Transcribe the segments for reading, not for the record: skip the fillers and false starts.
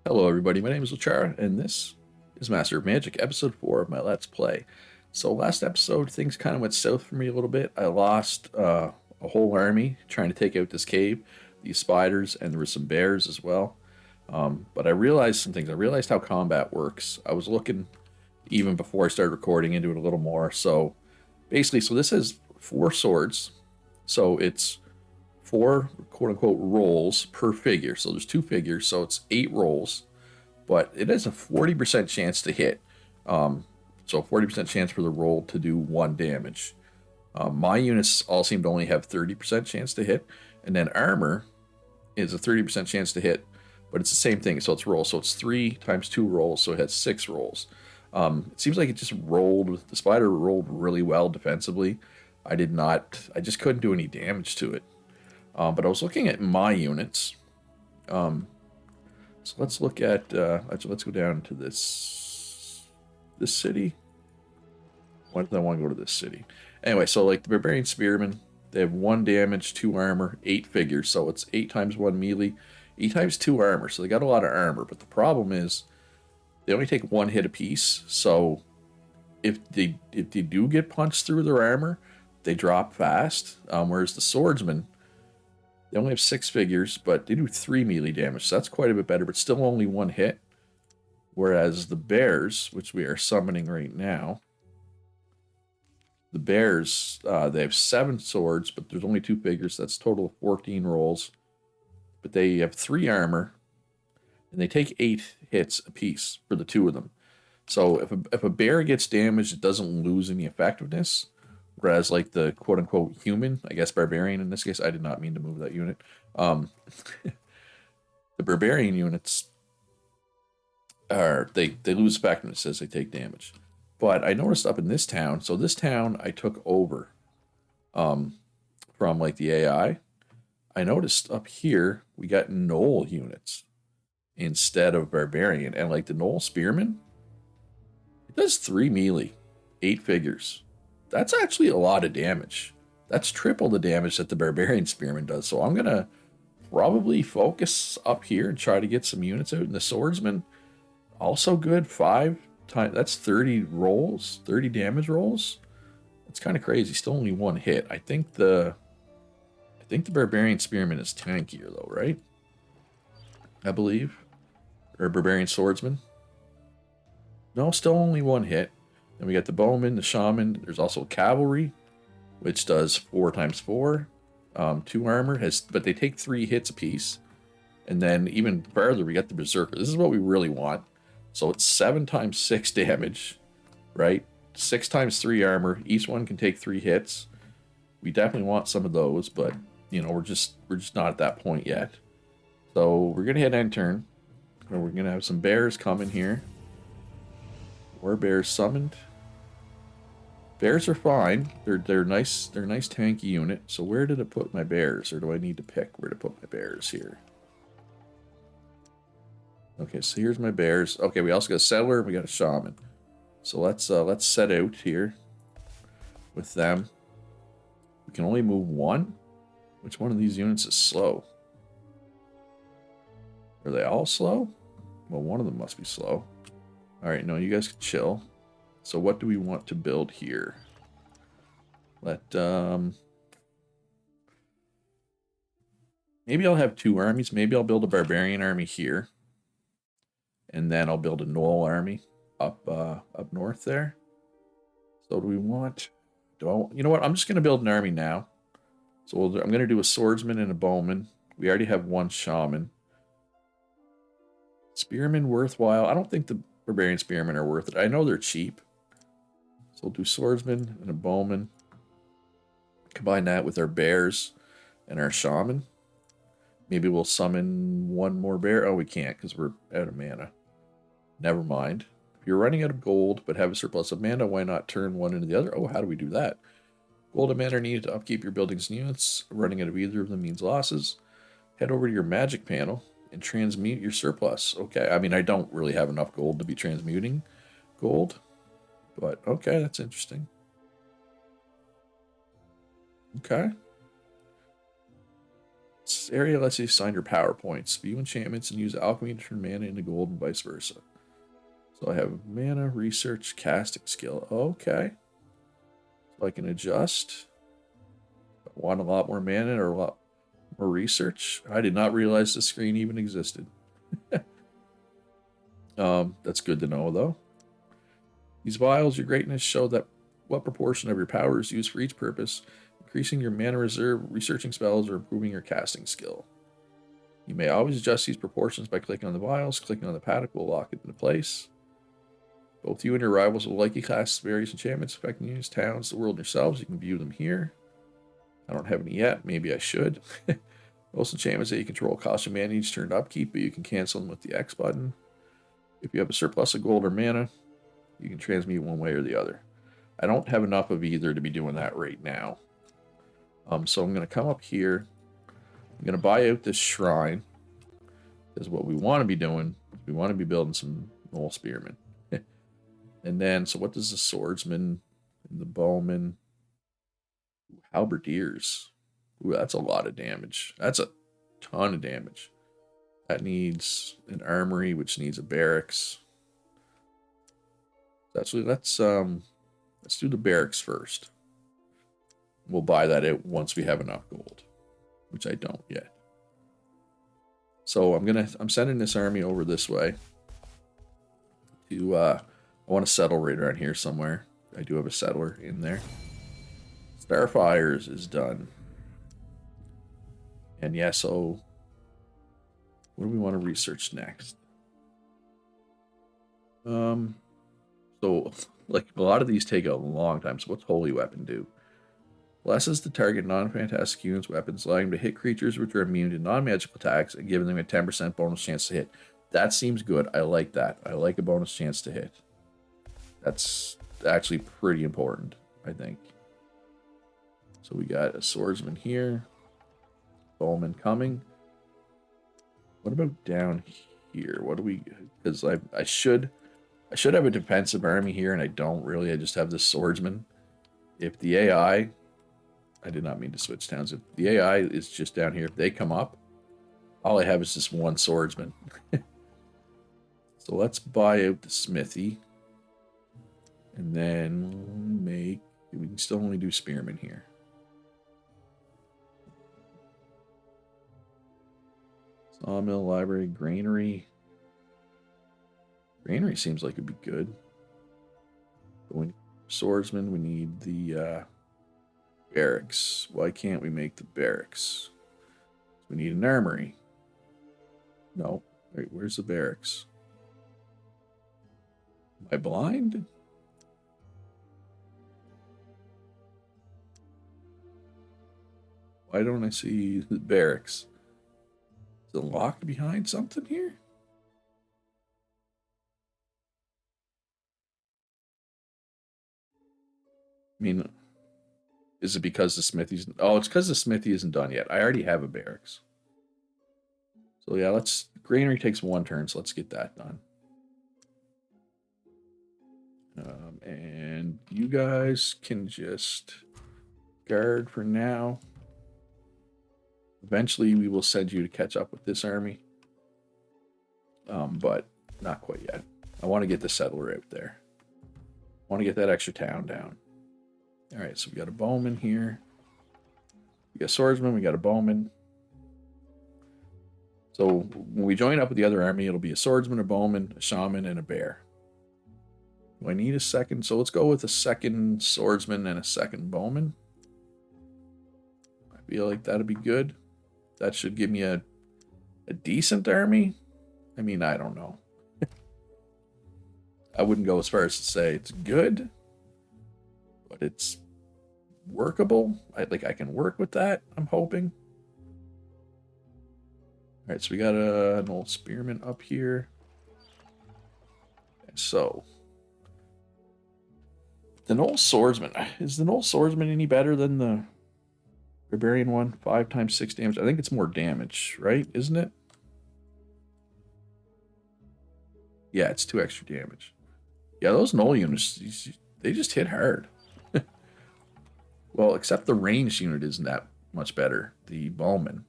Hello everybody, my name is Luchara, and this is Master of Magic, episode 4 of my Let's Play. So last episode, things kind of went south for me a little bit. I lost a whole army trying to take out this cave, these spiders, and there were some bears as well. But I realized some things. I realized how combat works. I was looking, even before I started recording, into it a little more. So basically, this has 4 swords. So it's 4 quote-unquote rolls per figure. So there's 2 figures, so it's 8 rolls, but it has a 40% chance to hit. So 40% chance for the roll to do 1 damage. My units all seem to only have 30% chance to hit, and then armor is a 30% chance to hit, but it's the same thing. So it's rolls. So it's 3 times 2 rolls, so it has 6 rolls. It seems like it just rolled. The spider rolled really well defensively. I did not. I just couldn't do any damage to it. But I was looking at my units. So let's look at. Let's go down to this city. Why did I want to go to this city? Anyway, so like the barbarian spearmen, they have 1 damage, 2 armor, 8 figures. So it's 8 times 1 melee, 8 times 2 armor. So they got a lot of armor. But the problem is they only take 1 hit apiece. So if they do get punched through their armor, they drop fast. Whereas the swordsmen, they only have 6 figures, but they do 3 melee damage. So that's quite a bit better, but still only 1 hit. Whereas the bears, which we are summoning right now, the bears, they have 7 swords, but there's only 2 figures. That's a total of 14 rolls. But they have 3 armor, and they take 8 hits apiece for the 2 of them. So if a bear gets damaged, it doesn't lose any effectiveness. Whereas like the quote unquote human, I guess barbarian in this case, I did not mean to move that unit. The barbarian units are they lose effectiveness as they take damage. But I noticed up in this town, so this town I took over from like the AI. I noticed up here we got gnoll units instead of barbarian, and like the gnoll spearman, it does 3 melee, 8 figures. That's actually a lot of damage. That's triple the damage that the barbarian spearman does. So I'm gonna probably focus up here and try to get some units out. And the swordsman, also good. 5 times, that's 30 rolls, 30 damage rolls. That's kind of crazy. Still only 1 hit. I think the barbarian spearman is tankier though, right? I believe. Or barbarian swordsman. No, still only 1 hit. Then we got the bowman, the shaman. There's also cavalry, which does 4 times 4. 2 armor, but they take 3 hits apiece. And then even further, we got the berserker. This is what we really want. So it's 7 times 6 damage, right? 6 times 3 armor. Each one can take 3 hits. We definitely want some of those, but you know, we're just not at that point yet. So we're gonna hit end turn. And we're gonna have some bears coming here. More bears summoned. Bears are fine. They're nice. They're a nice tanky unit. So where did I put my bears, or do I need to pick where to put my bears here? Okay, so here's my bears. Okay, we also got a settler. We got a shaman. So let's set out here with them. We can only move 1. Which one of these units is slow? Are they all slow? Well, one of them must be slow. All right, no, you guys can chill. So what do we want to build here? Maybe I'll have 2 armies. Maybe I'll build a barbarian army here, and then I'll build a gnoll army up north there. So do we want? You know what? I'm just gonna build an army now. So I'm gonna do a swordsman and a bowman. We already have 1 shaman. Spearmen worthwhile? I don't think the barbarian spearmen are worth it. I know they're cheap. So we'll do swordsman and a bowman. Combine that with our bears and our shaman. Maybe we'll summon 1 more bear. Oh, we can't because we're out of mana. Never mind. If you're running out of gold but have a surplus of mana, why not turn one into the other? Oh, how do we do that? Gold and mana are needed to upkeep your buildings and units. Running out of either of them means losses. Head over to your magic panel and transmute your surplus. Okay, I mean, I don't really have enough gold to be transmuting gold, but okay, that's interesting. Okay. This area lets you assign your power points, view enchantments, and use alchemy to turn mana into gold and vice versa. So I have mana, research, casting skill. Okay. So I can adjust. I want a lot more mana or a lot more research. I did not realize the screen even existed. That's good to know, though. These vials, your greatness, show that what proportion of your power is used for each purpose, increasing your mana reserve, researching spells, or improving your casting skill. You may always adjust these proportions by clicking on the vials. Clicking on the paddock will lock it into place. Both you and your rivals will likely cast various enchantments affecting units, towns, the world, and yourselves. You can view them here. I don't have any yet. Maybe I should. Most enchantments that you control cost you mana each turn to upkeep, but you can cancel them with the X button. If you have a surplus of gold or mana, you can transmute one way or the other. I don't have enough of either to be doing that right now. So I'm going to come up here. I'm going to buy out this shrine. Because what we want to be doing, we want to be building some gnoll spearmen. And then, so what does the swordsman and the bowman? Halberdiers. Ooh, that's a lot of damage. That's a ton of damage. That needs an armory, which needs a barracks. Actually, let's do the barracks first. We'll buy that out once we have enough gold, which I don't yet. So I'm sending this army over this way. To I want to settle right around here somewhere. I do have a settler in there. Starfires is done. And yeah, so what do we want to research next? So like a lot of these take a long time. So what's Holy Weapon do? Blesses the target non-fantastic units' weapons, allowing them to hit creatures which are immune to non-magical attacks and giving them a 10% bonus chance to hit. That seems good. I like that. I like a bonus chance to hit. That's actually pretty important, I think. So we got a swordsman here. Bowman coming. What about down here? What do we... Because I should have a defensive army here, and I don't really. I just have this swordsman. If the AI... I did not mean to switch towns. If the AI is just down here, if they come up, all I have is just one swordsman. So let's buy out the smithy. And then make... We can still only do spearmen here. Sawmill, library, granary. Granary seems like it'd be good. But we need swordsman, we need the barracks. Why can't we make the barracks? We need an armory. No. Wait, where's the barracks? Am I blind? Why don't I see the barracks? Is it locked behind something here? I mean, is it because the smithy's... Oh, it's because the smithy isn't done yet. I already have a barracks. So yeah, let's... Granary takes one turn, so let's get that done. And you guys can just guard for now. Eventually, we will send you to catch up with this army. But not quite yet. I want to get the settler out there. I want to get that extra town down. All right, so we got a bowman here. We got a swordsman, we got a bowman. So when we join up with the other army, it'll be a swordsman, a bowman, a shaman, and a bear. Do I need a second? So let's go with a second swordsman and a second bowman. I feel like that'd be good. That should give me a decent army. I mean, I don't know. I wouldn't go as far as to say it's good, but it's workable. I can work with that, I'm hoping. All right, so we got an old spearman up here. So the gnoll swordsman. Is the gnoll swordsman any better than the barbarian one? 5 times 6 damage. I think it's more damage, right? Isn't it? Yeah, it's 2 extra damage. Yeah, those gnoll units, they just hit hard. Well, except the ranged unit isn't that much better. The bowman.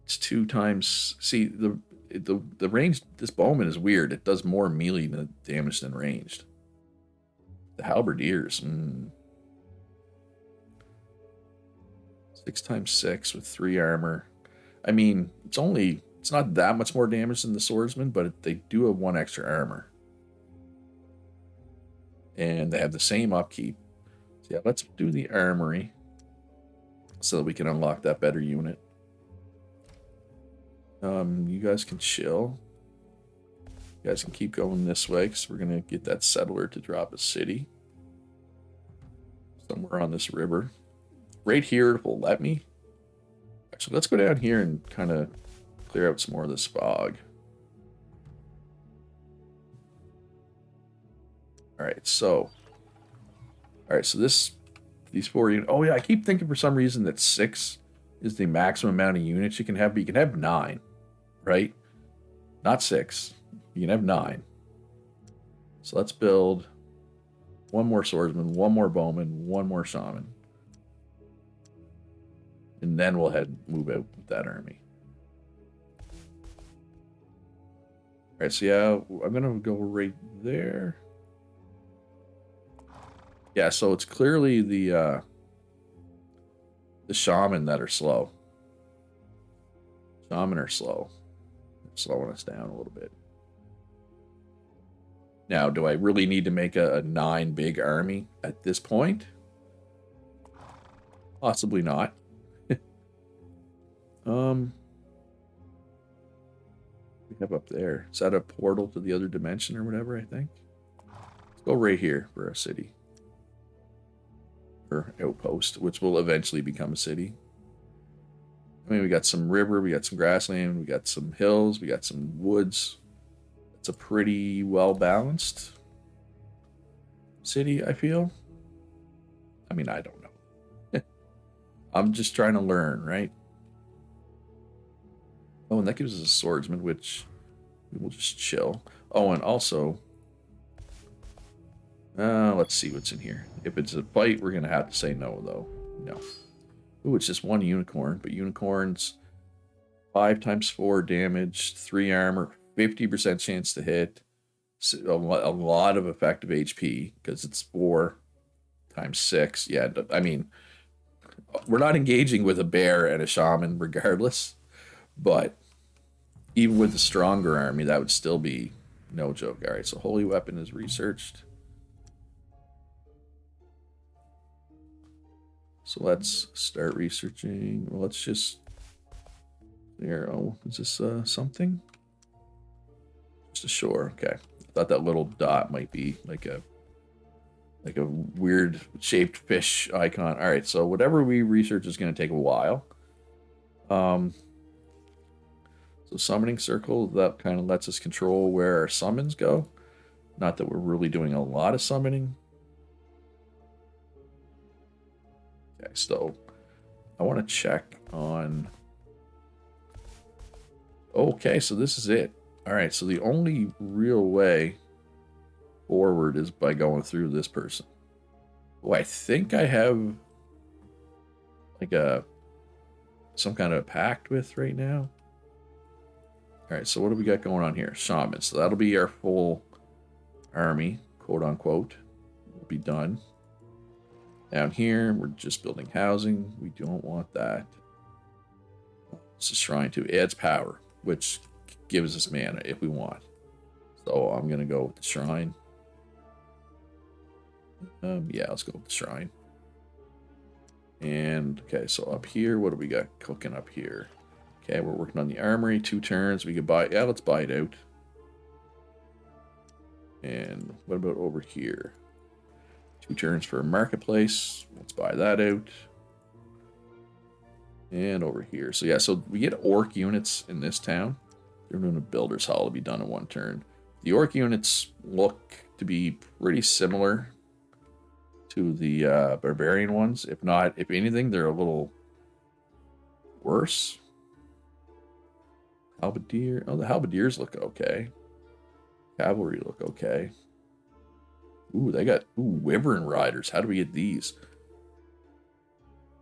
It's 2 times. See, the range, this bowman is weird. It does more melee damage than ranged. The halberdiers. 6 times 6 with 3 armor. I mean, it's not that much more damage than the swordsman, but they do have 1 extra armor. And they have the same upkeep. So yeah, let's do the armory so that we can unlock that better unit. You guys can chill. You guys can keep going this way because we're going to get that settler to drop a city. Somewhere on this river. Right here it will let me. Actually, let's go down here and kind of clear out some more of this fog. Alright, so these 4 units. Oh yeah, I keep thinking for some reason that 6 is the maximum amount of units you can have, but you can have 9, right? Not 6. You can have 9. So let's build 1 more swordsman, 1 more bowman, 1 more shaman. And then we'll move out with that army. Alright, so yeah, I'm gonna go right there. Yeah, so it's clearly the shaman that are slow. Shaman are slow. They're slowing us down a little bit. Now, do I really need to make a 9 big army at this point? Possibly not. We have up there. Is that a portal to the other dimension or whatever, I think? Let's go right here for a city. Or outpost, which will eventually become a city. I mean, we got some river, we got some grassland, we got some hills, we got some woods. It's a pretty well-balanced city, I feel. I mean, I don't know. I'm just trying to learn, right? Oh, and that gives us a swordsman, which we will just chill. Oh, and also, let's see what's in here. If it's a fight, we're going to have to say no, though. No. Ooh, it's just 1 unicorn, but unicorns, 5 times 4 damage, 3 armor, 50% chance to hit, a lot of effective HP, because it's 4 times 6. Yeah, I mean, we're not engaging with a bear and a shaman regardless, but even with the stronger army, that would still be no joke. All right, so holy weapon is researched. So let's start researching. Well, let's just there. Oh, is this something? Just a shore. Okay. I thought that little dot might be like a weird shaped fish icon. All right, so whatever we research is going to take a while. So summoning circle, that kind of lets us control where our summons go. Not that we're really doing a lot of summoning. Okay, so I want to check on... Okay, so this is it. All right, so the only real way forward is by going through this person. Oh, I think I have like some kind of a pact with right now. All right, so what do we got going on here? Shaman. So that'll be our full army, quote unquote. Will be done. Down here, we're just building housing. We don't want that. It's a shrine too. Adds power, which gives us mana if we want. So I'm gonna go with the shrine. Yeah, let's go with the shrine. And okay, so up here, what do we got cooking up here? Okay, we're working on the armory. 2 turns. We could buy. Yeah, let's buy it out. And what about over here? 2 turns for a marketplace. Let's buy that out. And over here. So yeah, so we get orc units in this town. They're doing a builder's hall to be done in 1 turn. The orc units look to be pretty similar to the barbarian ones. If not, if anything, they're a little worse. Halberdier. Oh, the halberdiers look okay. Cavalry look okay. Ooh, they got wyvern riders. How do we get these?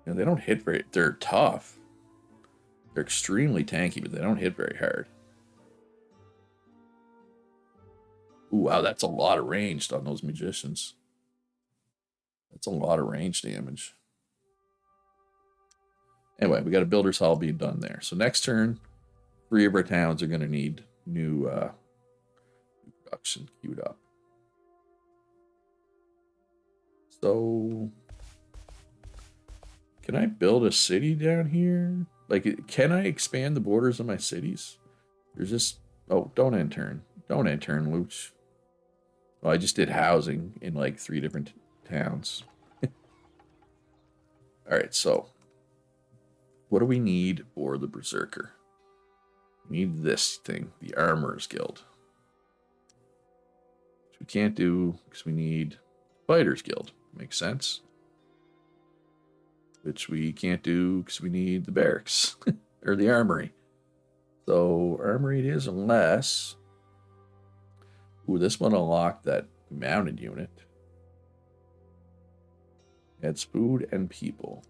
You know, they don't hit very. They're tough. They're extremely tanky, but they don't hit very hard. Ooh, wow, that's a lot of range on those magicians. That's a lot of range damage. Anyway, we got a builder's hall being done there. So next turn, 3 of our towns are going to need new production queued up. So, can I build a city down here? Like, can I expand the borders of my cities? There's just... Oh, don't end turn. Don't end turn, Luch. Well, I just did housing in like 3 different towns. Alright, so... What do we need for the Berserker? We need this thing, the Armorer's Guild. Which we can't do because we need Fighter's Guild. Makes sense. Which we can't do because we need the barracks. Or the armory. So, armory it is unless... Ooh, this one unlocked that mounted unit. It's food and people.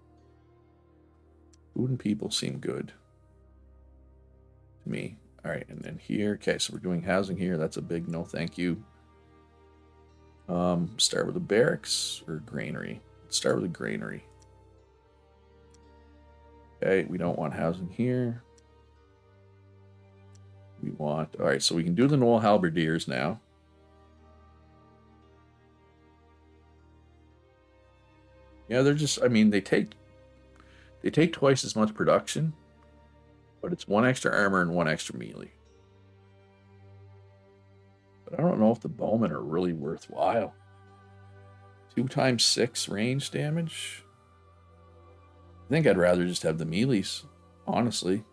Food and people seem good to me. All right, and then here, okay, so we're doing housing here. That's a big no thank you. Start with a barracks or granary. Let's start with a granary. Okay, we don't want housing here. We want, all right, so we can do the Gnoll Halberdiers now. Yeah, they're just, I mean, they take twice as much production, but it's 1 extra armor and 1 extra melee. But I don't know if the bowmen are really worthwhile. 2 times 6 range damage. I think I'd rather just have the melees, honestly.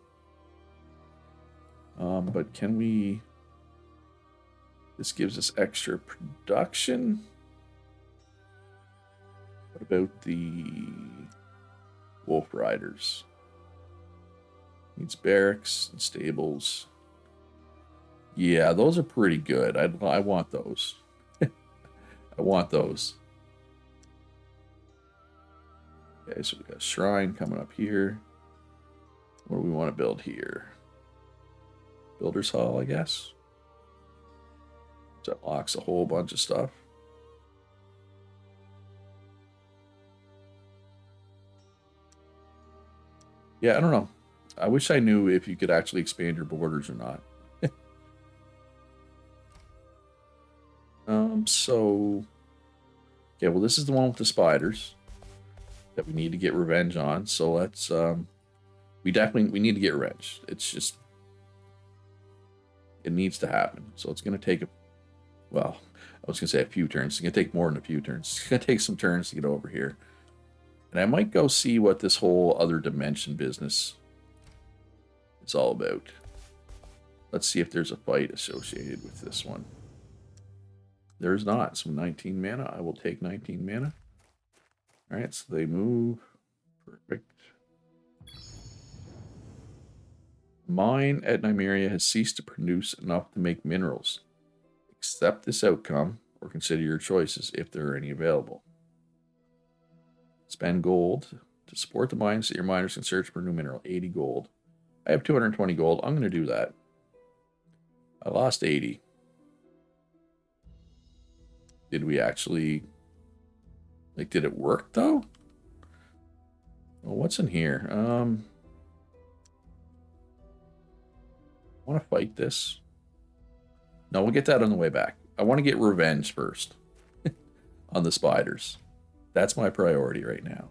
But can we... This gives us extra production. What about the Wolf Riders? Needs barracks and stables. Yeah, those are pretty good. I want those. I want those. Okay, so we got a shrine coming up here. What do we want to build here? Builder's Hall, I guess. That locks a whole bunch of stuff. Yeah, I don't know. I wish I knew if you could actually expand your borders or not. So... Okay, well, this is the one with the spiders that we need to get revenge on. So let's... we need to get revenge. It's just... It needs to happen. So it's going to take a... Well, I was going to say a few turns. It's going to take more than a few turns. It's going to take some turns to get over here. And I might go see what this whole other dimension business is all about. Let's see if there's a fight associated with this one. There's not. So 19 mana. I will take 19 mana. Alright, so they move. Perfect. Mine at Nymeria has ceased to produce enough to make minerals. Accept this outcome, or consider your choices if there are any available. Spend gold to support the mines so your miners can search for new mineral. 80 gold. I have 220 gold. I'm going to do that. I lost 80. Did we actually... Like, did it work, though? Well, what's in here? I want to fight this. No, we'll get that on the way back. I want to get revenge first. On the spiders. That's my priority right now.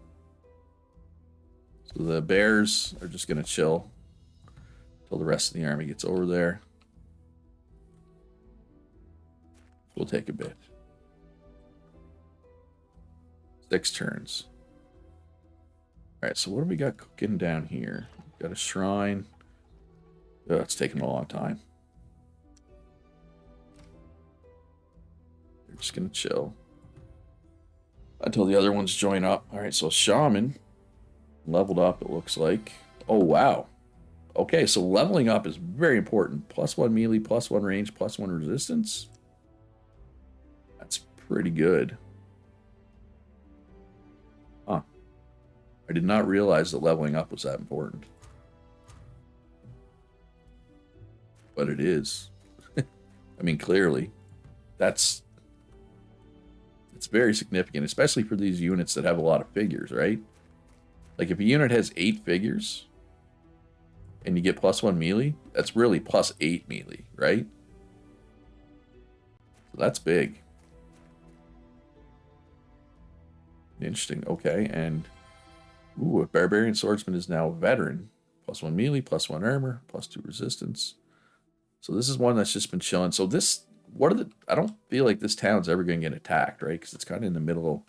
So the bears are just going to chill until the rest of the army gets over there. We'll take a bit. 6 turns. Alright, so what do we got cooking down here? Got a shrine. Oh, it's taking a long time. They're just going to chill until the other ones join up. Alright, so Shaman leveled up, it looks like. Oh, wow. Okay, so leveling up is very important. +1 melee, +1 range, +1 resistance. That's pretty good. Huh. I did not realize that leveling up was that important. but it is. I mean, clearly, it's very significant, especially for these units that have a lot of figures, right? Like if a unit has 8 figures and you get +1 melee, that's really +8 melee, right? So that's big. Interesting. Okay, and ooh, a barbarian swordsman is now a veteran. +1 melee, +1 armor, +2 resistance. So this is one that's just been chilling. So this, I don't feel like this town's ever going to get attacked, right? Because it's kind of in the middle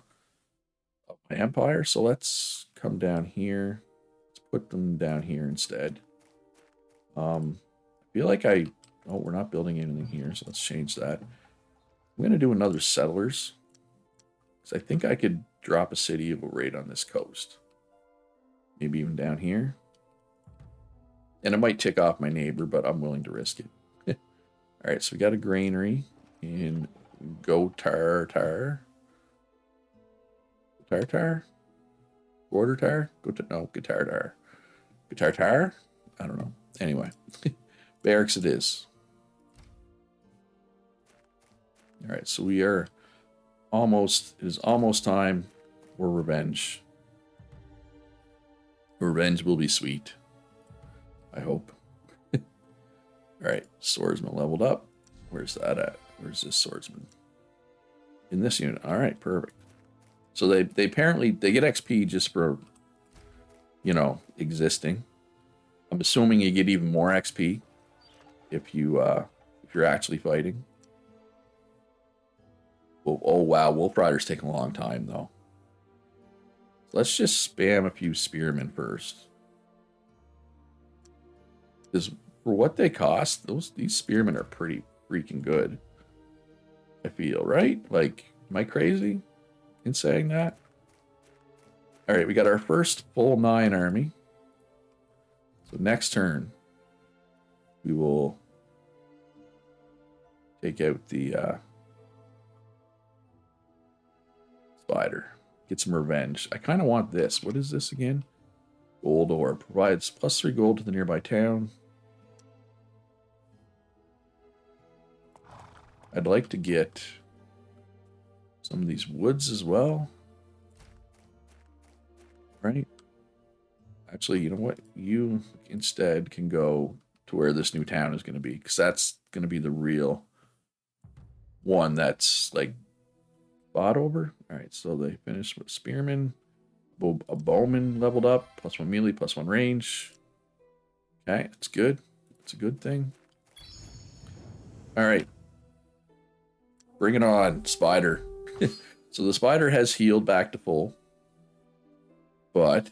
of my empire. So let's come down here. Let's put them down here instead. I feel like oh, we're not building anything here, so let's change that. I'm going to do another settlers. Because I think I could drop a city right on this coast. Maybe even down here. And it might tick off my neighbor, but I'm willing to risk it. All right, so we got a granary in Gotartar. Gordartar? No, Guitartar. Guitartar? I don't know. Anyway, barracks it is. All right, so we are it is almost time for revenge. Revenge will be sweet. I hope. All right, swordsman leveled up. Where's that at? Where's this swordsman? In this unit. All right, perfect. So they apparently they get XP just for, you know, existing. I'm assuming you get even more XP if you're actually fighting. Well, oh wow, Wolf Rider's taking a long time though. So let's just spam a few spearmen first. Because for what they cost, these spearmen are pretty freaking good. I feel, right? Like, am I crazy in saying that? All right, we got our first full 9 army. So next turn, we will take out the spider. Get some revenge. I kind of want this. What is this again? Gold ore. Provides +3 gold to the nearby town. I'd like to get some of these woods as well. Right? Actually, you know what? You instead can go to where this new town is going to be. Because that's going to be the real one that's like bought over. All right, so they finished with spearman. A bowman leveled up. +1 melee, +1 range. Okay, that's good. It's a good thing. All right. Bring it on, spider. So the spider has healed back to full. But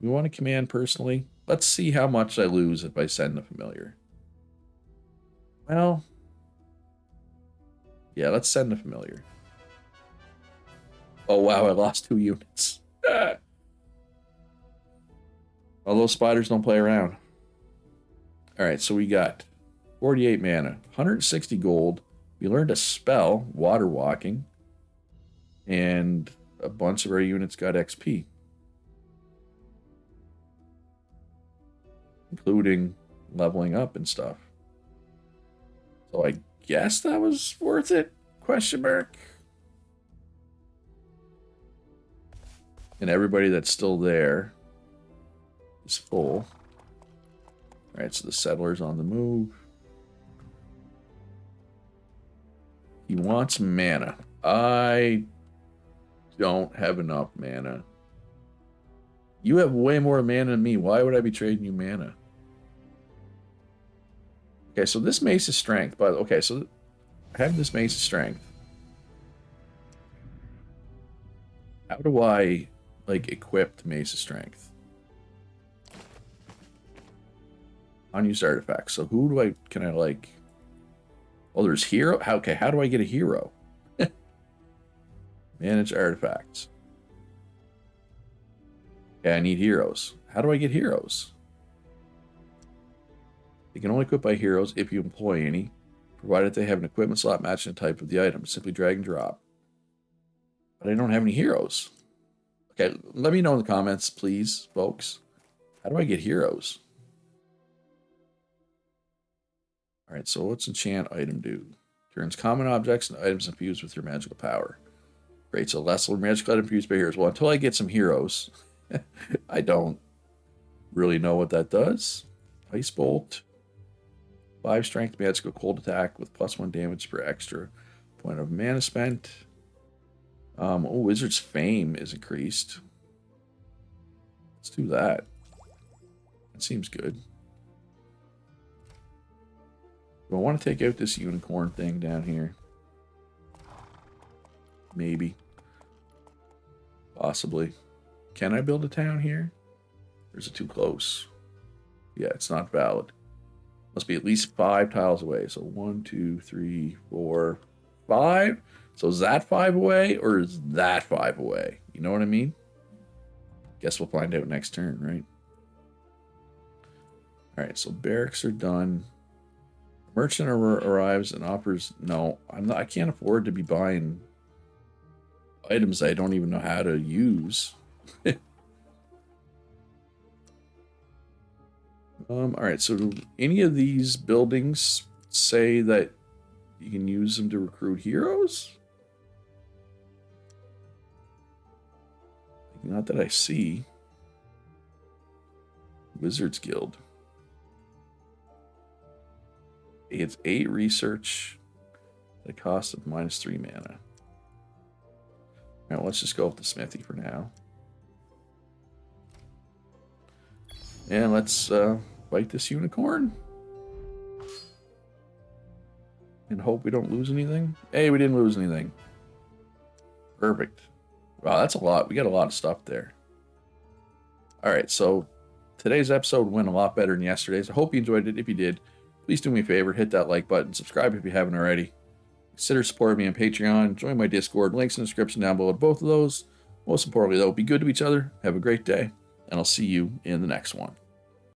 we want to command personally. Let's see how much I lose if I send the familiar. Well, yeah, let's send the familiar. Oh, wow, I lost 2 units. All those spiders don't play around. All right, so we got 48 mana, 160 gold. We learned a spell, water walking. And a bunch of our units got XP. Including leveling up and stuff. So I guess that was worth it? Question mark. And everybody that's still there is full. All right, so the settler's on the move. He wants mana. I don't have enough mana. You have way more mana than me. Why would I be trading you mana? Okay, so this mace is strength. But okay, so I have this mace of strength. How do I like equip the mace of strength? Unused artifacts. So who do can I like? Oh, there's hero. Okay, how do I get a hero? Manage artifacts. Okay, I need heroes. How do I get heroes? They can only equip by heroes if you employ any, provided they have an equipment slot matching the type of the item. Simply drag and drop. But I don't have any heroes. Okay, let me know in the comments, please, folks. How do I get heroes? Alright, so what's enchant item do? Turns common objects and items infused with your magical power. Great, so less magical item infused by heroes. Well, until I get some heroes, I don't really know what that does. Ice Bolt. 5 strength magical cold attack with +1 damage per extra point of mana spent. Wizard's Fame is increased. Let's do that. That seems good. Do I want to take out this unicorn thing down here? Maybe. Possibly. Can I build a town here? Or is it too close? Yeah, it's not valid. Must be at least 5 tiles away. So 1, 2, 3, 4, 5. So is that 5 away or is that 5 away? You know what I mean? Guess we'll find out next turn, right? Alright, so barracks are done. Merchant arrives and offers... No, I can't afford to be buying items I don't even know how to use. Alright, so do any of these buildings say that you can use them to recruit heroes? Not that I see. Wizards Guild. It's 8 research at a cost of -3 mana. Alright, let's just go with the smithy for now. And let's fight this unicorn. And hope we don't lose anything. Hey, we didn't lose anything. Perfect. Wow, that's a lot. We got a lot of stuff there. Alright, so today's episode went a lot better than yesterday's. I hope you enjoyed it. If you did, please do me a favor, hit that like button, subscribe if you haven't already. Consider supporting me on Patreon, join my Discord, links in the description down below, both of those. Most importantly though, be good to each other, have a great day, and I'll see you in the next one.